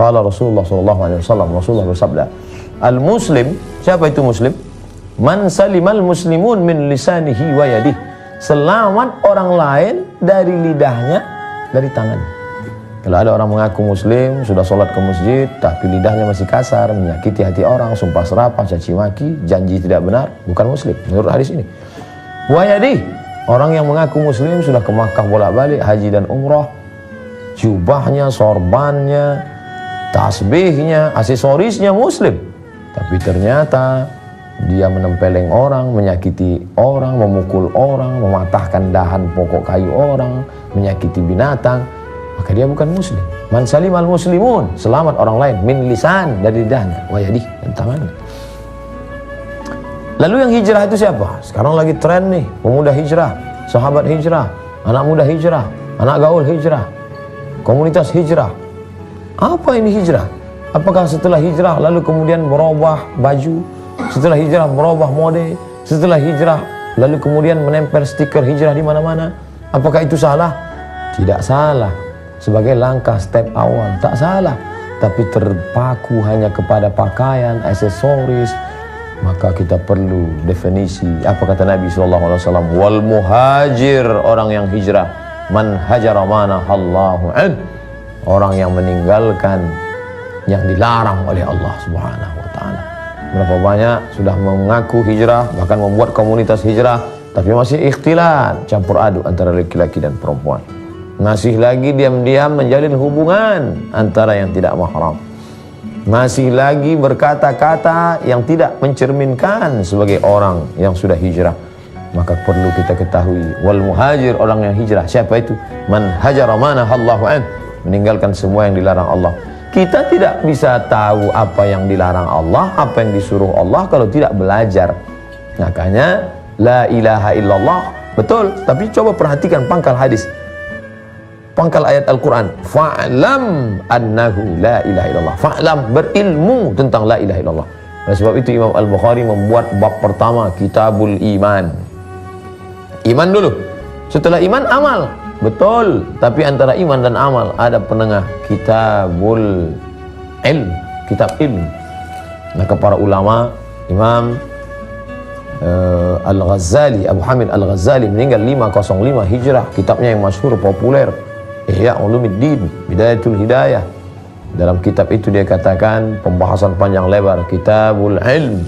Qala Rasulullah sallallahu alaihi wasallam, Rasulullah bersabda, al-muslim, siapa itu muslim? Man salimal muslimun min lisanihi wa yadihi. Selamat orang lain dari lidahnya, dari tangan. Kalau ada orang mengaku muslim, sudah sholat ke masjid, tapi lidahnya masih kasar, menyakiti hati orang, sumpah serapah, caci maki, janji tidak benar, bukan muslim menurut hadis ini. Wa yadihi, orang yang mengaku muslim sudah ke Makkah bolak-balik, haji dan umrah, jubahnya, sorbannya, tasbihnya, aksesorisnya muslim, tapi ternyata dia menempeleng orang, menyakiti orang, memukul orang, mematahkan dahan pokok kayu orang, menyakiti binatang, maka dia bukan muslim. Man salimal muslimun, selamat orang lain, min lisan, dari lidahnya, wa yadihi, dan tangannya. Lalu yang hijrah itu siapa? Sekarang lagi tren nih, pemuda hijrah, sahabat hijrah, anak muda hijrah, anak gaul hijrah, komunitas hijrah. Apa ini hijrah? Apakah setelah hijrah lalu kemudian berubah baju? Setelah hijrah berubah mode? Setelah hijrah lalu kemudian menempel stiker hijrah di mana-mana? Apakah itu salah? Tidak salah. Sebagai langkah step awal, tak salah. Tapi terpaku hanya kepada pakaian, aksesoris, maka kita perlu definisi. Apa kata Nabi SAW? Wal muhajir, orang yang hijrah, man hajara manahallahu an, orang yang meninggalkan yang dilarang oleh Allah Subhanahu wa ta'ala. Berapa banyak sudah mengaku hijrah, bahkan membuat komunitas hijrah, tapi masih ikhtilat, campur aduk antara laki-laki dan perempuan. Masih lagi diam-diam menjalin hubungan antara yang tidak mahram. Masih lagi berkata-kata yang tidak mencerminkan sebagai orang yang sudah hijrah. Maka perlu kita ketahui, wal muhajir, orang yang hijrah, siapa itu? Man hajara manahallahu an, meninggalkan semua yang dilarang Allah. Kita tidak bisa tahu apa yang dilarang Allah, apa yang disuruh Allah kalau tidak belajar. Makanya la ilaha illallah, betul, tapi coba perhatikan pangkal hadis, pangkal ayat Al-Quran, fa'lam annahu la ilaha illallah. Fa'lam, berilmu tentang la ilaha illallah. Oleh sebab itu Imam Al-Bukhari membuat bab pertama, kitabul iman. Iman dulu, setelah iman amal. Betul, tapi antara iman dan amal ada penengah, kitabul ilm, kitab ilmu. Maka para ulama, Imam Al-Ghazali, Abu Hamid Al-Ghazali meninggal 505 Hijrah, kitabnya yang masyhur populer, Ihya Ulumuddin, Bidayatul Hidayah. Dalam kitab itu dia katakan pembahasan panjang lebar, kitabul ilm,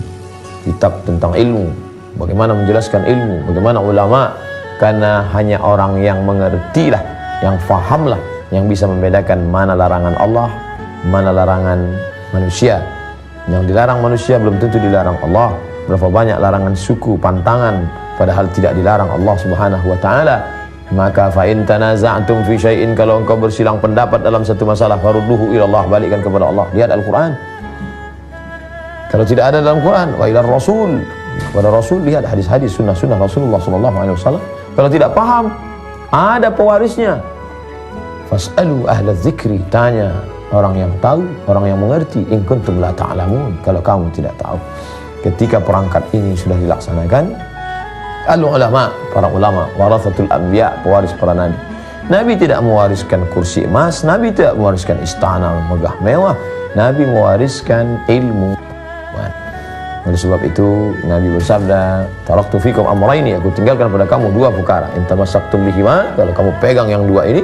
kitab tentang ilmu, bagaimana menjelaskan ilmu, bagaimana ulama. Karena hanya orang yang mengertilah, yang fahamlah, yang bisa membedakan mana larangan Allah, mana larangan manusia. Yang dilarang manusia belum tentu dilarang Allah. Berapa banyak larangan suku, pantangan, padahal tidak dilarang Allah Subhanahu wa ta'ala. Maka fa in tanaza'tum fi syai'in, kalau engkau bersilang pendapat dalam satu masalah, farudduhu ilallah, balikkan kepada Allah. Lihat Al-Quran. Kalau tidak ada dalam Quran, wa ilar Rasul, kepada Rasul, lihat hadis-hadis, sunnah-sunnah Rasulullah SAW. Kalau tidak paham, ada pewarisnya. Fas'alu ahla dzikri, tanya orang yang tahu, orang yang mengerti. In kuntum la ta'lamun, kalau kamu tidak tahu. Ketika perangkat ini sudah dilaksanakan, al-ulama, para ulama, warathatul anbiya, pewaris para nabi. Nabi tidak mewariskan kursi emas, Nabi tidak mewariskan istana megah mewah, Nabi mewariskan ilmu. Oleh sebab itu Nabi bersabda, taraktu fikum amrayni, aku tinggalkan pada kamu dua perkara, in tamassaktum bihima, kalau kamu pegang yang dua ini,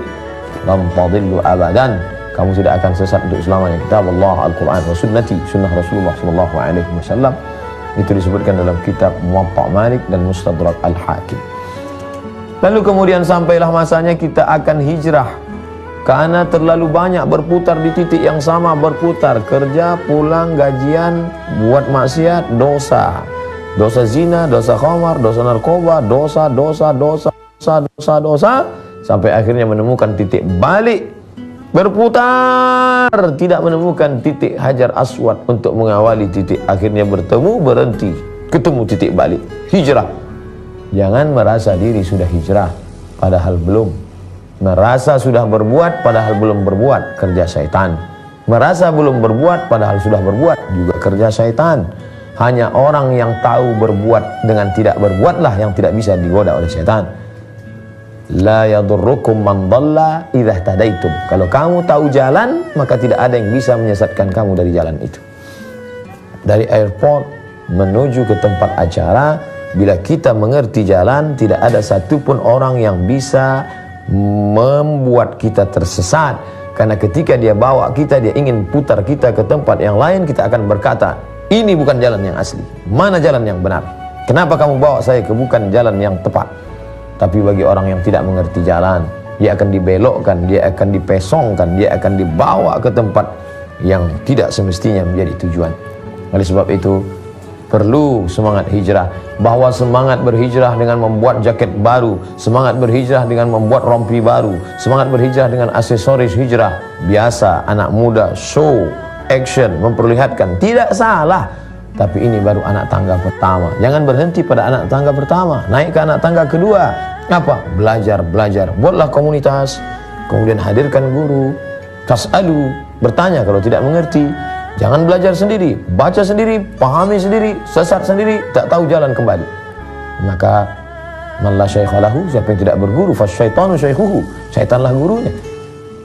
lam tadillu abadan, kamu tidak akan sesat untuk selamanya. Kitab Allah, Al-Quran, wa sunnati, sunnah Rasulullah SAW. Itu disebutkan dalam kitab Muwatta Malik dan Mustadrak Al-Hakim. Lalu kemudian sampailah masanya kita akan hijrah, karena terlalu banyak berputar di titik yang sama, berputar, kerja, pulang, gajian, buat maksiat, dosa, dosa zina, dosa khamar, dosa narkoba, dosa, sampai akhirnya menemukan titik balik, berputar, tidak menemukan titik Hajar Aswad untuk mengawali titik, akhirnya bertemu, berhenti, ketemu titik balik, hijrah. Jangan merasa diri sudah hijrah padahal belum. Merasa sudah berbuat padahal belum berbuat, kerja syaitan. Merasa belum berbuat padahal sudah berbuat, juga kerja syaitan. Hanya orang yang tahu berbuat dengan tidak berbuatlah yang tidak bisa digoda oleh syaitan. La yadurrukum man dhalla idza tadaitum. Kalau kamu tahu jalan, maka tidak ada yang bisa menyesatkan kamu dari jalan itu. Dari airport menuju ke tempat acara, bila kita mengerti jalan, tidak ada satupun orang yang bisa membuat kita tersesat. Karena ketika dia bawa kita, dia ingin putar kita ke tempat yang lain, kita akan berkata, ini bukan jalan yang asli. Mana jalan yang benar? Kenapa kamu bawa saya ke bukan jalan yang tepat? Tapi bagi orang yang tidak mengerti jalan, dia akan dibelokkan, dia akan dipesongkan, dia akan dibawa ke tempat yang tidak semestinya menjadi tujuan. Oleh sebab itu, perlu semangat hijrah. Bahwa semangat berhijrah dengan membuat jaket baru, semangat berhijrah dengan membuat rompi baru, semangat berhijrah dengan aksesoris hijrah biasa, anak muda, show, action, memperlihatkan, tidak salah. Tapi ini baru anak tangga pertama. Jangan berhenti pada anak tangga pertama, naik ke anak tangga kedua. Apa? Belajar. Buatlah komunitas, kemudian hadirkan guru, tas'alu, bertanya kalau tidak mengerti. Jangan belajar sendiri, baca sendiri, pahami sendiri, sesat sendiri, tak tahu jalan kembali. Maka man la syaikha lahu, siapa yang tidak berguru, fasyaitanu syaikhuhu, syaitanlah gurunya.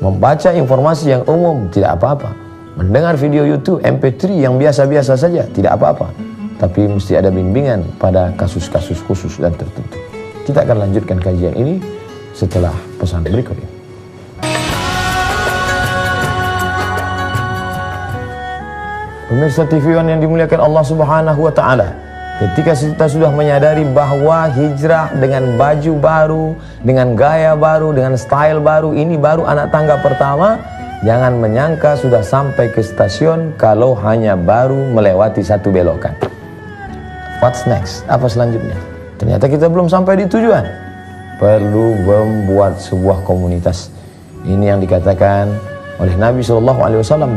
Membaca informasi yang umum tidak apa-apa. Mendengar video YouTube MP3 yang biasa-biasa saja tidak apa-apa. Tapi mesti ada bimbingan pada kasus-kasus khusus dan tertentu. Kita akan lanjutkan kajian ini setelah pesan berikut ini. Pemirsa TV One yang dimuliakan Allah Subhanahu wa Ta'ala, ketika kita sudah menyadari bahwa hijrah dengan baju baru, dengan gaya baru, dengan style baru, ini baru anak tangga pertama, jangan menyangka sudah sampai ke stasiun kalau hanya baru melewati satu belokan. What's next? Apa selanjutnya? Ternyata kita belum sampai di tujuan. Perlu membuat sebuah komunitas. Ini yang dikatakan oleh Nabi SAW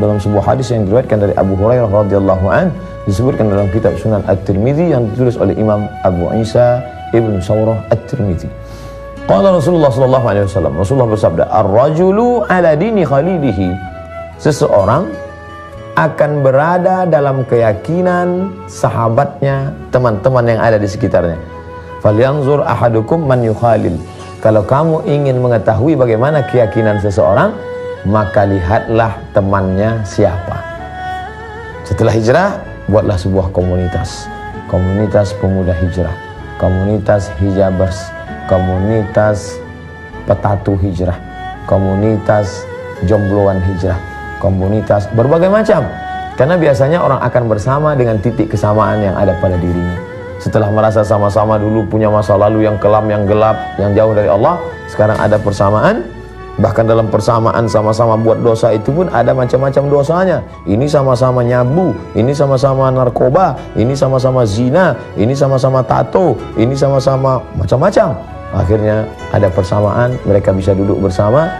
dalam sebuah hadis yang diriwayatkan dari Abu Hurairah radhiyallahu an, disebutkan dalam kitab Sunan At-Tirmidzi yang ditulis oleh Imam Abu Isa Ibn Sawrah At-Tirmidzi. Qala Rasulullah SAW, Rasulullah bersabda, ar-rajulu ala dini khalilihi. Seseorang akan berada dalam keyakinan sahabatnya, teman-teman yang ada di sekitarnya. Falyanzur ahadukum man yukhalil. Kalau kamu ingin mengetahui bagaimana keyakinan seseorang, maka lihatlah temannya siapa. Setelah hijrah, buatlah sebuah komunitas. Komunitas pemuda hijrah, komunitas hijabers, komunitas petatu hijrah, komunitas jombloan hijrah, komunitas berbagai macam. Karena biasanya orang akan bersama dengan titik kesamaan yang ada pada dirinya. Setelah merasa sama-sama dulu punya masa lalu yang kelam, yang gelap, yang jauh dari Allah, sekarang ada persamaan. Bahkan dalam persamaan sama-sama buat dosa itu pun ada macam-macam dosanya. Ini sama-sama nyabu, ini sama-sama narkoba, ini sama-sama zina, ini sama-sama tato, ini sama-sama macam-macam. Akhirnya ada persamaan, mereka bisa duduk bersama.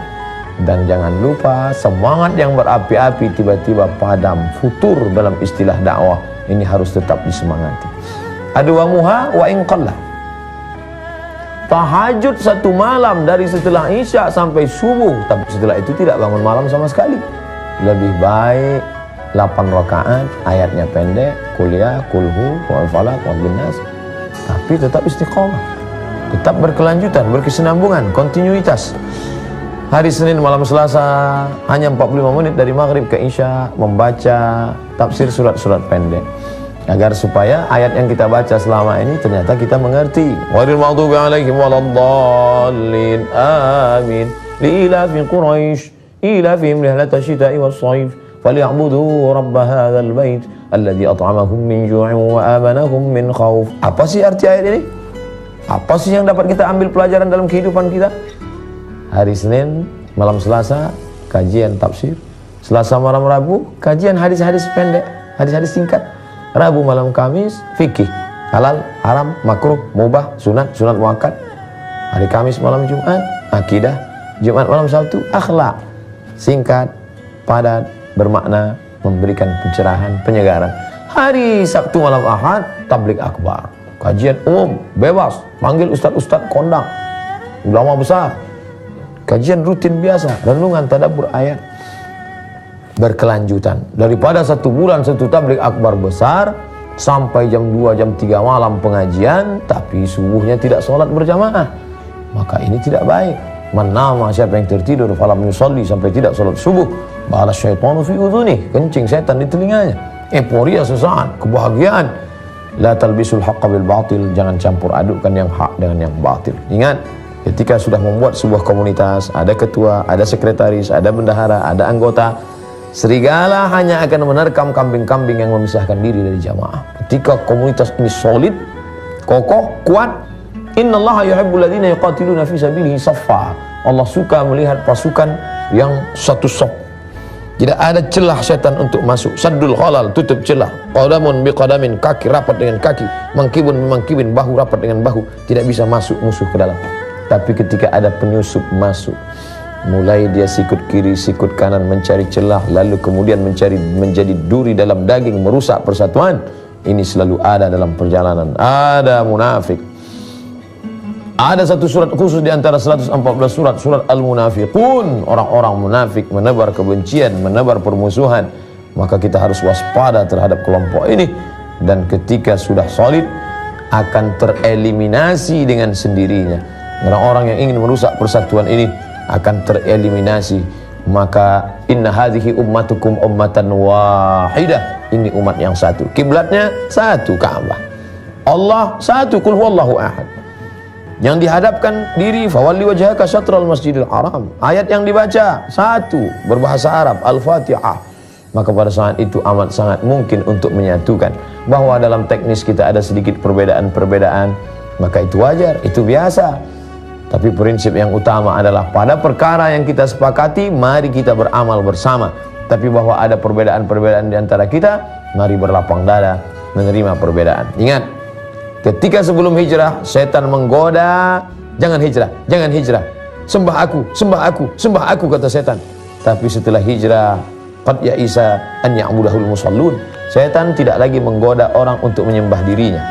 Dan jangan lupa, semangat yang berapi-api tiba-tiba padam, futur dalam istilah dakwah. Ini harus tetap disemangati. Adwamuha wa in qalla. Tahajud satu malam dari setelah Isya sampai subuh, tapi setelah itu tidak bangun malam sama sekali. Lebih baik 8 rakaat, ayatnya pendek, kuliah, kulhu, wal falaq, wal binas, tapi tetap istiqomah, tetap berkelanjutan, berkesinambungan, kontinuitas. Hari Senin malam Selasa hanya 45 menit dari maghrib ke Isya membaca tafsir surat-surat pendek, agar supaya ayat yang kita baca selama ini ternyata kita mengerti. Ghairil maghdubi 'alaihim waladdallin. Amin. Liilafi Quraisy ilafihim rihlatash shita'i was-shayf falyabudu rabb hadzal bait alladzi at'amahum min ju'in wa amanahum min khauf. Apa sih arti ayat ini? Apa sih yang dapat kita ambil pelajaran dalam kehidupan kita? Hari Senin malam Selasa kajian tafsir, Selasa malam Rabu kajian hadis-hadis pendek, hadis-hadis singkat. Rabu malam Kamis fikih, halal, haram, makruh, mubah, sunat, sunat muakkad. Hari Kamis malam Jumat akidah, Jumat malam Sabtu akhlak. Singkat, padat, bermakna, memberikan pencerahan, penyegaran. Hari Sabtu malam Ahad tablik akbar, kajian umum, bebas, panggil ustadz-ustadz kondang, ulama besar. Kajian rutin biasa, renungan, tadabbur ayat. Berkelanjutan daripada 1 bulan 1 tablik akbar besar sampai jam 2 jam 3 malam pengajian, tapi subuhnya tidak sholat berjamaah. maka ini tidak baik. Man nama, siapa yang tertidur falam yusalli, sampai tidak salat subuh, bala syaitanu fi udhunih, kencing setan di telinganya. Euforia sesaat, kebahagiaan. La talbisul haqqa bil batil, jangan campur adukkan yang hak dengan yang batil. Ingat, ketika sudah membuat sebuah komunitas, ada ketua, ada sekretaris, ada bendahara, ada anggota, serigala hanya akan menerkam kambing-kambing yang memisahkan diri dari jamaah. Ketika komunitas ini solid, kokoh, kuat, innallaha yuhibbul ladzina yuqatiluna fi sabilihi saffa. Allah suka melihat pasukan yang satu saf. Tidak ada celah setan untuk masuk. Saddul khalal, tutup celah. Qadamun biqadamin, kaki rapat dengan kaki, mangkibun memangkibin, bahu rapat dengan bahu. Tidak bisa masuk musuh ke dalam. Tapi ketika ada penyusup masuk, mulai dia sikut kiri, sikut kanan mencari celah, lalu kemudian menjadi duri dalam daging, merusak persatuan. Ini selalu ada dalam perjalanan. Ada munafik. Ada satu surat khusus di antara 114 surat, surat Al-Munafiqun. Orang-orang munafik menebar kebencian, menebar permusuhan. Maka kita harus waspada terhadap kelompok ini. Dan ketika sudah solid, akan tereliminasi dengan sendirinya. Orang-orang yang ingin merusak persatuan ini akan tereliminasi. Maka inna hadhihi ummatukum ummatan wahidah. Ini umat yang satu. Kiblatnya satu, Ka'bah. Allah satu, qul huwallahu ahad. Yang dihadapkan diri, fawalli wajhaka syatral masjidil haram. Ayat yang dibaca satu, berbahasa Arab, Al-Fatihah. Maka pada saat itu amat sangat mungkin untuk menyatukan. Bahwa dalam teknis kita ada sedikit perbedaan-perbedaan, maka itu wajar, itu biasa. Tapi prinsip yang utama adalah pada perkara yang kita sepakati, mari kita beramal bersama. Tapi bahwa ada perbedaan-perbedaan di antara kita, mari berlapang dada menerima perbedaan. Ingat, ketika sebelum hijrah, setan menggoda, jangan hijrah, jangan hijrah. Sembah aku, sembah aku, sembah aku, kata setan. Tapi setelah hijrah, qad ya'isa an ya'budahul musallun. Setan tidak lagi menggoda orang untuk menyembah dirinya.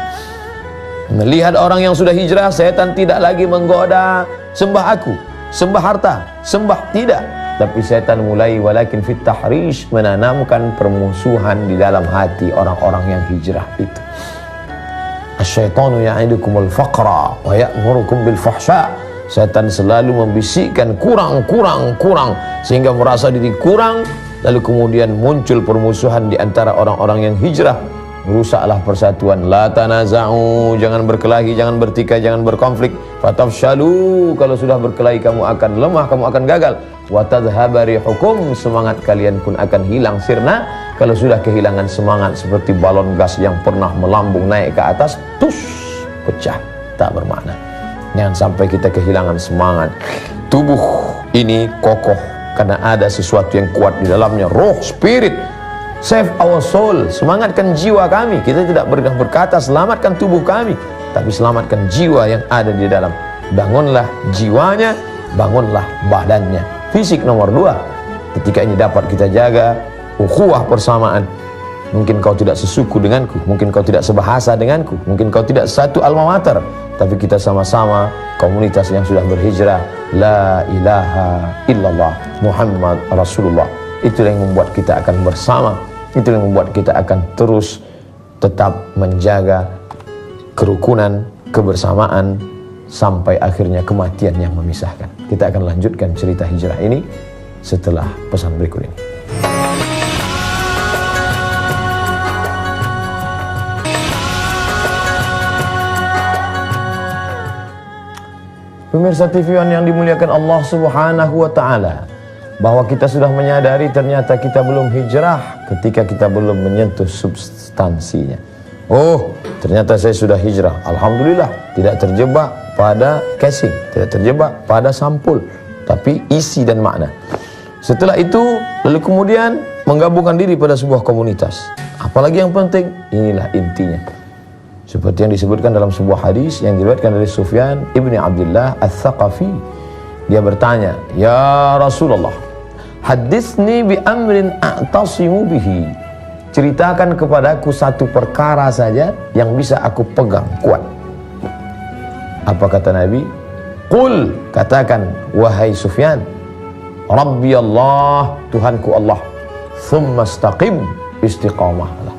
Melihat orang yang sudah hijrah, setan tidak lagi menggoda, sembah aku, sembah harta, sembah tidak. Tapi setan mulai walakin fit tahrish, menanamkan permusuhan di dalam hati orang-orang yang hijrah itu. Asyaitanu ya'idukumul faqra wa ya'murukum bil fahsya. Setan selalu membisikkan kurang sehingga merasa diri kurang, lalu kemudian muncul permusuhan di antara orang-orang yang hijrah. Rusaklah persatuan. La tanaza'u, jangan berkelahi, jangan bertikai, jangan berkonflik. Fatafshalu, kalau sudah berkelahi kamu akan lemah, kamu akan gagal. Wa tadhhaba rihukum, semangat kalian pun akan hilang sirna. Kalau sudah kehilangan semangat seperti balon gas yang pernah melambung naik ke atas, tus, pecah, tak bermakna. Jangan sampai kita kehilangan semangat. Tubuh ini kokoh karena ada sesuatu yang kuat di dalamnya, roh, spirit. Save our soul, semangatkan jiwa kami. Kita tidak berkata selamatkan tubuh kami, tapi selamatkan jiwa yang ada di dalam. Bangunlah jiwanya, bangunlah badannya. Fisik nomor 2. Ketika ini dapat kita jaga, ukhuwah persamaan. Mungkin kau tidak sesuku denganku, mungkin kau tidak sebahasa denganku, mungkin kau tidak satu alma mater, tapi kita sama-sama komunitas yang sudah berhijrah. La ilaha illallah Muhammad Rasulullah. Itulah yang membuat kita akan bersama. Itulah yang membuat kita akan terus tetap menjaga kerukunan, kebersamaan, sampai akhirnya kematian yang memisahkan. Kita akan lanjutkan cerita hijrah ini setelah pesan berikut ini. Pemirsa TV One yang dimuliakan Allah Subhanahu wa Ta'ala, bahwa kita sudah menyadari ternyata kita belum hijrah ketika kita belum menyentuh substansinya. Oh, ternyata saya sudah hijrah. Alhamdulillah, tidak terjebak pada casing, tidak terjebak pada sampul, tapi isi dan makna. Setelah itu, lalu kemudian menggabungkan diri pada sebuah komunitas. Apalagi yang penting, inilah intinya. Seperti yang disebutkan dalam sebuah hadis yang diriwayatkan dari Sufyan ibni Abdullah Ats-Tsaqafi. Dia bertanya, "Ya Rasulullah, haditsni bi amrin a'tasimu bihi." Ceritakan kepadaku satu perkara saja yang bisa aku pegang kuat. Apa kata Nabi? Qul, katakan wahai Sufyan, Rabbi Allah, Tuhanku Allah, thumma istaqim, istiqamahlah.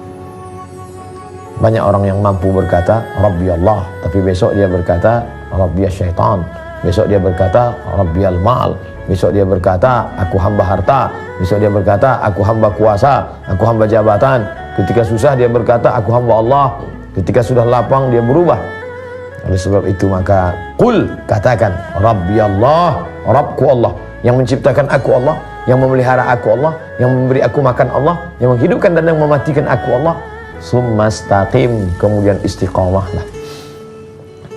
Banyak orang yang mampu berkata Rabbi Allah, tapi besok dia berkata Rabbi syaitan. besok dia berkata rabbiyal mal, besok dia berkata aku hamba harta, besok dia berkata aku hamba kuasa, aku hamba jabatan. Ketika susah dia berkata aku hamba Allah, ketika sudah lapang dia berubah. Oleh sebab itu maka qul, katakan rabbiyallah, Rabbku Allah, yang menciptakan aku Allah, yang memelihara aku Allah, yang memberi aku makan Allah, yang menghidupkan dan yang mematikan aku Allah. Summastaqim, kemudian istiqamahlah.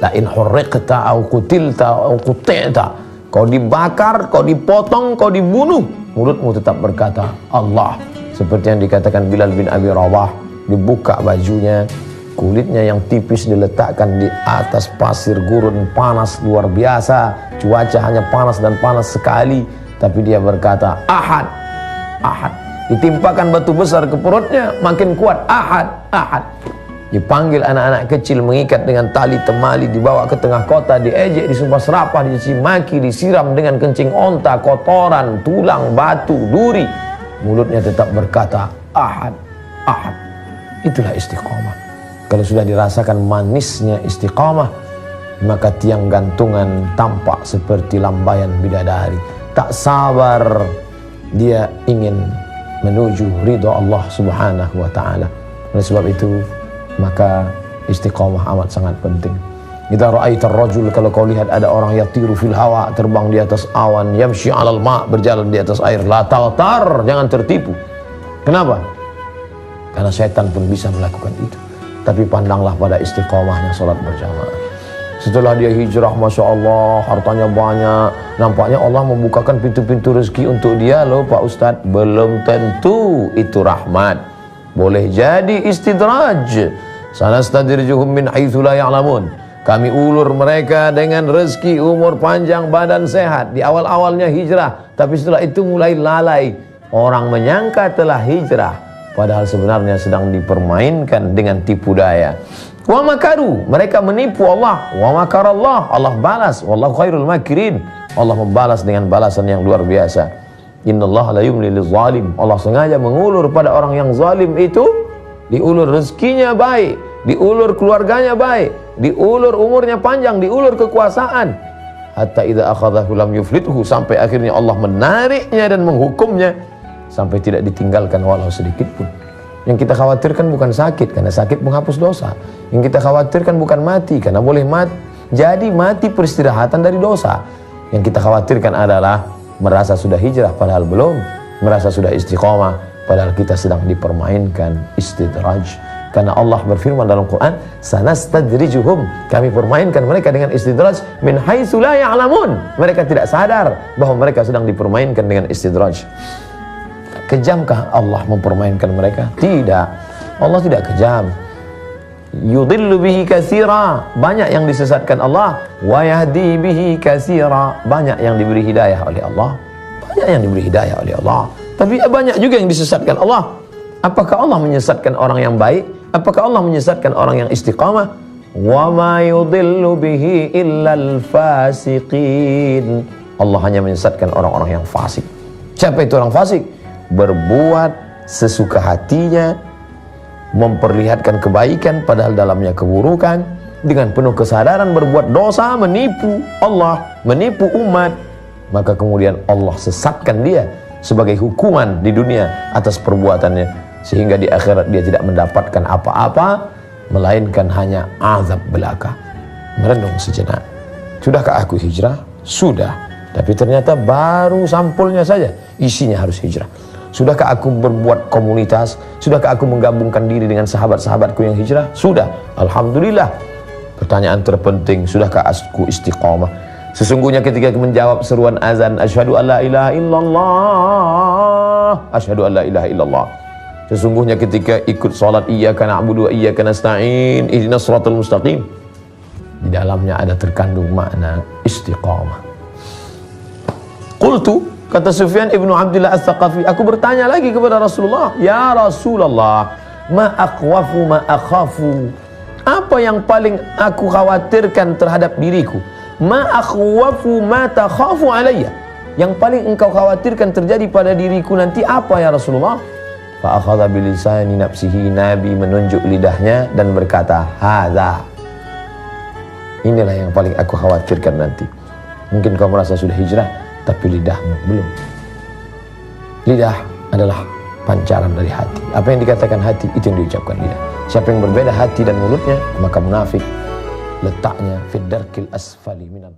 La in hurriqta au qutilta au quti'ta, kau dibakar, kau dipotong, kau dibunuh, mulutmu tetap berkata Allah. Seperti yang dikatakan Bilal bin Abi Rabah, dibuka bajunya, kulitnya yang tipis diletakkan di atas pasir gurun panas luar biasa, cuaca hanya panas dan panas sekali, tapi dia berkata Ahad, Ahad. Ditimpakan batu besar ke perutnya, makin kuat, Ahad, Ahad. Dipanggil anak-anak kecil, mengikat dengan tali temali, dibawa ke tengah kota, diejek, disumpah serapah, dicaci maki, disiram dengan kencing onta, kotoran, tulang, batu, duri. Mulutnya tetap berkata Ahad, Ahad. Itulah istiqamah. Kalau sudah dirasakan manisnya istiqamah, maka tiang gantungan tampak seperti lambaian bidadari. Tak sabar dia ingin menuju ridha Allah subhanahu wa ta'ala. Oleh sebab itu maka istiqamah amat sangat penting. Idza ra'aitar rajul, kalau kau lihat ada orang yatiru fil hawa, terbang di atas awan, yamshi 'alal ma', berjalan di atas air, la taghtar, jangan tertipu. Kenapa? Karena setan pun bisa melakukan itu. Tapi pandanglah pada istiqamahnya salat berjamaah. Setelah dia hijrah, Masya Allah, hartanya banyak, nampaknya Allah membukakan pintu-pintu rezeki untuk dia. Loh Pak Ustadz, belum tentu itu rahmat. Boleh jadi istidraj. Sanastadrijuhum min haitsu la ya'lamun. Kami ulur mereka dengan rezeki, umur panjang, badan sehat. Di awal-awalnya hijrah, tapi setelah itu mulai lalai. Orang menyangka telah hijrah, padahal sebenarnya sedang dipermainkan dengan tipu daya. Wa makaru, mereka menipu Allah. Wa makarallah, Allah balas. Wallahu khairul makirin, Allah membalas dengan balasan yang luar biasa. Innallaha la yumli lizalim, Allah sengaja mengulur pada orang yang zalim itu. Diulur rezekinya baik, diulur keluarganya baik, diulur umurnya panjang, diulur kekuasaan. Hatta idza akhadhahu lam yuflithu, sampai akhirnya Allah menariknya dan menghukumnya sampai tidak ditinggalkan walau sedikit pun. Yang kita khawatirkan bukan sakit, karena sakit menghapus dosa. Yang kita khawatirkan bukan mati, karena boleh jadi mati peristirahatan dari dosa. Yang kita khawatirkan adalah merasa sudah hijrah padahal belum, merasa sudah istiqamah padahal kita sedang dipermainkan, istidraj. Karena Allah berfirman dalam Quran, sanastadrijuhum, kami permainkan mereka dengan istidraj, min haitsu la ya'lamun. Mereka tidak sadar bahwa mereka sedang dipermainkan dengan istidraj. Kejamkah Allah mempermainkan mereka? Tidak, Allah tidak kejam. Yudhillu bihi katsira, banyak yang disesatkan Allah. Wa yahdi bihi katsira, banyak yang diberi hidayah oleh Allah. Banyak yang diberi hidayah oleh Allah, tapi banyak juga yang disesatkan Allah. Apakah Allah menyesatkan orang yang baik? Apakah Allah menyesatkan orang yang istiqamah? Wa ma yudhillu bihi illal fasiqin, Allah hanya menyesatkan orang-orang yang fasik. Siapa itu orang fasik? Berbuat sesuka hatinya, memperlihatkan kebaikan padahal dalamnya keburukan, dengan penuh kesadaran berbuat dosa, menipu Allah, menipu umat. Maka kemudian Allah sesatkan dia sebagai hukuman di dunia atas perbuatannya, sehingga di akhirat dia tidak mendapatkan apa-apa melainkan hanya azab belaka. Merenung sejenak, sudahkah aku hijrah? Sudah, tapi ternyata baru sampulnya saja, isinya harus hijrah. Sudahkah aku berbuat komunitas? Sudahkah aku menggabungkan diri dengan sahabat-sahabatku yang hijrah? Sudah, alhamdulillah. Pertanyaan terpenting, sudahkah aku istiqamah? Sesungguhnya ketika menjawab seruan azan, asyhadu alla ilaha illallah, asyhadu alla ilaha illallah. Sesungguhnya ketika ikut salat iyyaka na'budu wa iyyaka nasta'in, ihdinas shiratal mustaqim, di dalamnya ada terkandung makna istiqamah. Qultu, kata Sufyan ibnu Abdullah As-Saqafi, aku bertanya lagi kepada Rasulullah, ya Rasulullah, ma akhwafu ma akhafu, apa yang paling aku khawatirkan terhadap diriku? Ma akhwafu ma takhafu alayya, yang paling engkau khawatirkan terjadi pada diriku nanti apa ya Rasulullah? Fa akhadha bilisani nafsihi, Nabi menunjuk lidahnya dan berkata, hadza, inilah yang paling aku khawatirkan nanti. Mungkin kau merasa sudah hijrah, tapi lidahmu belum. Lidah adalah pancaran dari hati. Apa yang dikatakan hati, itu yang diucapkan lidah. Siapa yang berbeda hati dan mulutnya, maka munafik. Letaknya fid darkil asfali minan